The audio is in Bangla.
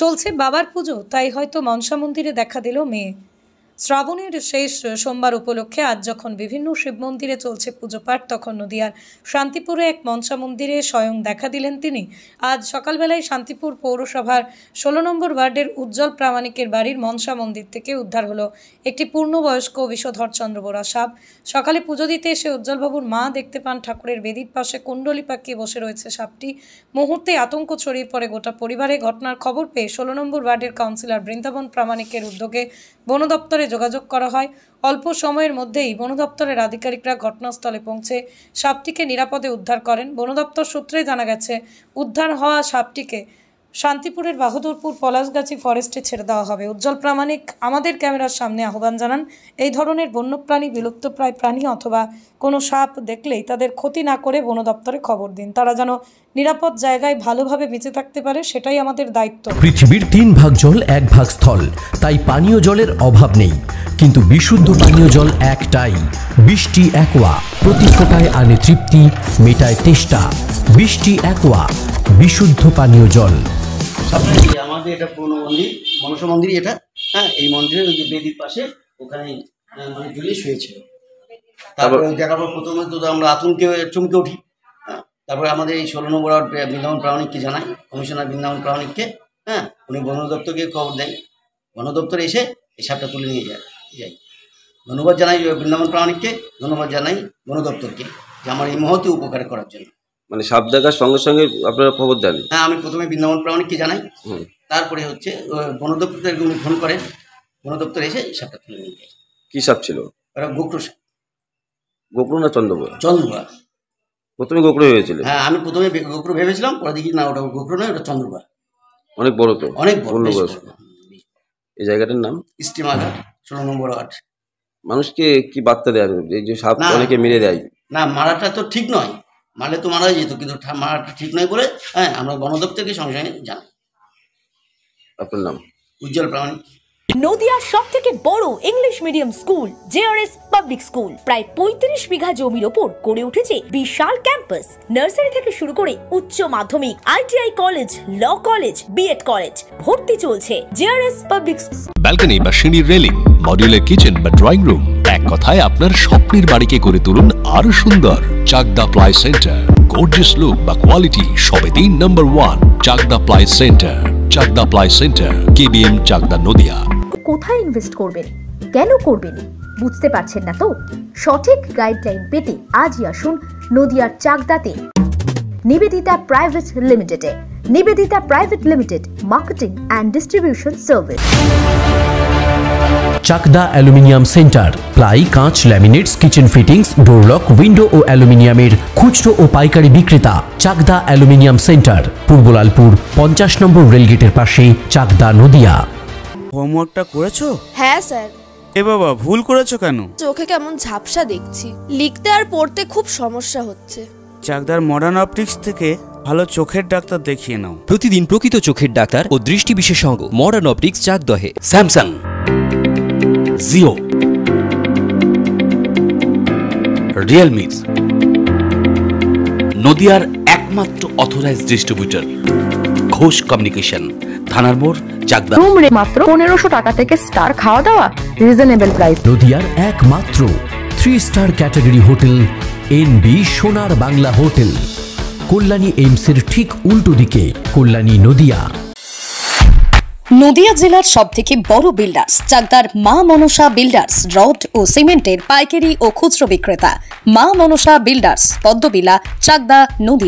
চলছে বাবার পুজো, তাই হয়তো মনসা মন্দিরে দেখা দিল মেয়ে। শ্রাবণের শেষ সোমবার উপলক্ষে আজ যখন বিভিন্ন শিব মন্দিরে চলছে পুজো পাঠ, তখন নদিয়ার শান্তিপুরে এক মনসা মন্দিরে স্বয়ং দেখা দিলেন তিনি। আজ সকালবেলায় শান্তিপুর পৌরসভার 16 নম্বর ওয়ার্ডের উজ্জ্বল প্রামাণিকের বাড়ির মনসা মন্দির থেকে উদ্ধার হলো একটি পূর্ণবয়স্ক বিষধর চন্দ্রবোরা সাপ। সকালে পুজো দিতে এসে উজ্জ্বলবাবুর মা দেখতে পান ঠাকুরের বেদির পাশে কুণ্ডলি পাকিয়ে বসে রয়েছে সাপটি। মুহূর্তে আতঙ্ক ছড়িয়ে পড়ে গোটা পরিবারে। ঘটনার খবর পেয়ে 16 নম্বর ওয়ার্ডের কাউন্সিলর বৃন্দাবন প্রামাণিকের উদ্যোগে বন দপ্তরে যোগাযোগ করা হয়। অল্প সময়ের মধ্যেই বন দপ্তরের আধিকারিকরা ঘটনাস্থলে পৌঁছে সাপটিকে নিরাপদে উদ্ধার করেন। বন দপ্তর সূত্রে জানা গেছে, উদ্ধার হওয়া সাপটিকে শান্তিপুরের বাহাদুরপুর পলাশগাছি ফরেস্টে ছেড়ে দেওয়া হবে। উজ্জ্বল প্রামাণিক আমাদের ক্যামেরার সামনে আহ্বান জানান, এই ধরনের বন্যপ্রাণী, বিলুপ্তপ্রায় প্রাণী অথবা কোনো সাপ দেখলেই তাদের ক্ষতি না করে বন দপ্তরে খবর দিন। তারা যেন নিরাপদ জায়গায় ভালোভাবে বেঁচে থাকতে পারে, সেটাই আমাদের দায়িত্ব। পৃথিবীর 3 ভাগ জল 1 ভাগ স্থল, তাই পানীয় জলের অভাব নেই। কিন্তু বিশুদ্ধ পানীয় জল একটাই, বৃষ্টি অ্যাকোয়া। প্রতি ফোঁটায় আনে তৃপ্তি, মেটায় তেষ্টা। বৃষ্টি অ্যাকোয়া, বিশুদ্ধ পানীয় জল। আমাদের এটা পুরনো মন্দির, মনসা মন্দির এটা। হ্যাঁ, এই মন্দিরের ওই যে বেদির পাশে ওখানে মানে ঝুলিয়ে শুয়েছিল। তারপরে দেখার পর প্রথমে তো আমরা আতঙ্কে চমকে উঠি। হ্যাঁ, তারপরে আমাদের এই 16 নম্বর ওয়ার্ড বৃন্দাবন প্রামাণিককে জানাই, কমিশনার বৃন্দাবন প্রামাণিককে। হ্যাঁ, উনি বন দপ্তরকে খবর দেয়, বন দপ্তর এসে এই সাপটা তুলে নিয়ে যাই। ধন্যবাদ জানাই বৃন্দাবন প্রামাণিককে, ধন্যবাদ জানাই বন দপ্তরকে যে আমার এই মহতি উপকার করার জন্য। মানে সাপ দেখার সঙ্গে সঙ্গে আপনারা খবর দেন? হ্যাঁ, আমি প্রথমে বৃন্দাবন প্রামাণিককে জানাই, তারপরে হচ্ছে বন দপ্তর উনি ফোন করেন, বন দপ্তর এসে সাপটা তুলে নিয়ে যায়। কি সাপ ছিল? ওরা গোকরো সাপ। গোকরো না চন্দ্রবোরা? চন্দ্রবোরা। প্রথমে গোকরো হয়েছিল? হ্যাঁ, আমি প্রথমে গোকরো ভেবেছিলাম, পরে দেখি না ওটা গোকরো নয়, ওটা চন্দ্রবোরা। অনেক বড় তো? অনেক বড়। এই জায়গাটার নাম স্টিমারঘাট, 16 নম্বর ওয়ার্ড। মানুষকে কি বার্তা দেয় এই যে সাপ অনেকে মেরে দেয়? না, মারাটা তো ঠিক নয়, মারলে তো মারা যেত, কিন্তু মারাটা ঠিক নয় বলে হ্যাঁ আমরা বন দপ্তরকে সঙ্গে সঙ্গে জানাই। আপনার নাম? উজ্জ্বল প্রামাণিক। নদিয়ার সবথেকে বড় English medium school JRS public school প্রায় 35 বিঘা জমির ওপর গড়ে উঠেছে বিশাল ক্যাম্পাস। নার্সারি থেকে শুরু করে উচ্চ মাধ্যমিক, ITI college, law college, BEd college, ভর্তি চলছে জেআরএস পাবলিক। ব্যালকনি বা সিঁড়ির রেলিং, মডিউলার কিচেন বা ড্রয়িং রুম, এক কথায় আপনার স্বপ্নের বাড়িকে করে তুলুন আরো সুন্দর। Chakdah ply centre, gorgeous look বা কোয়ালিটি সবে 3 number 1 Chakdah ply centre. Chakdah ply centre, KBM, Chakdah, Nadia. কোথায় ইনভেস্ট করবেন, কেন করবেন বুঝতে পারছেন না তো? সঠিক গাইডলাইন পেতে আজই আসুন নদিয়ার চাকদাতে নিবেদিতা প্রাইভেট লিমিটেডে। Nivedita private limited, marketing and distribution service. Chakda aluminium centre, ply, কাঁচ, laminates, kitchen fittings, door lock, window ও অ্যালুমিনিয়ামের খুচরো ও পাইকারি বিক্রেতা। চাকদা অ্যালুমিনিয়াম সেন্টার, পূর্বলালপুর 50 নম্বর রেলগেটের পাশে, চাকদা, নদিয়া। হোমওয়ার্কটা করেছো? হ্যাঁ স্যার। এ বাবা, ভুল করেছো কেন? চোখে কেমন ঝাপসা দেখছি, লিখতে আর পড়তে খুব সমস্যা হচ্ছে। চাকদার মডার্ন অপটিক্স থেকে ভালো চোখের ডাক্তার দেখিয়ে নাও। প্রতিদিন প্রকৃত চোখের ডাক্তার ও দৃষ্টি বিশেষজ্ঞ মডার্ন অপটিক্স, চাকদহে। স্যামসাং, জিও, রিয়েলমি, নদিয়ার একমাত্র অথরাইজড ডিস্ট্রিবিউটর ঘোষ কমিউনিকেশন, থানার মোড়, চাকদা। রুম রে মাত্র 1500 টাকা থেকে স্টার, খাওয়া দাওয়া রিজনেবল প্রাইস। নদিয়ার একমাত্র 3 স্টার ক্যাটাগরি হোটেল এনবি সোনার বাংলা হোটেল, কল্যাণী এইমসের ঠিক উল্টো দিকে, কল্যাণী, নদিয়া। নদিয়া জেলার সবথেকে বড় বিল্ডার্স চাকদার মা মনসা বিল্ডার্স, রড ও সিমেন্টের পাইকারি ও খুচরো বিক্রেতা। মা মনসা বিল্ডার্স, পদ্মবিলা, চাকদা, নদিয়া।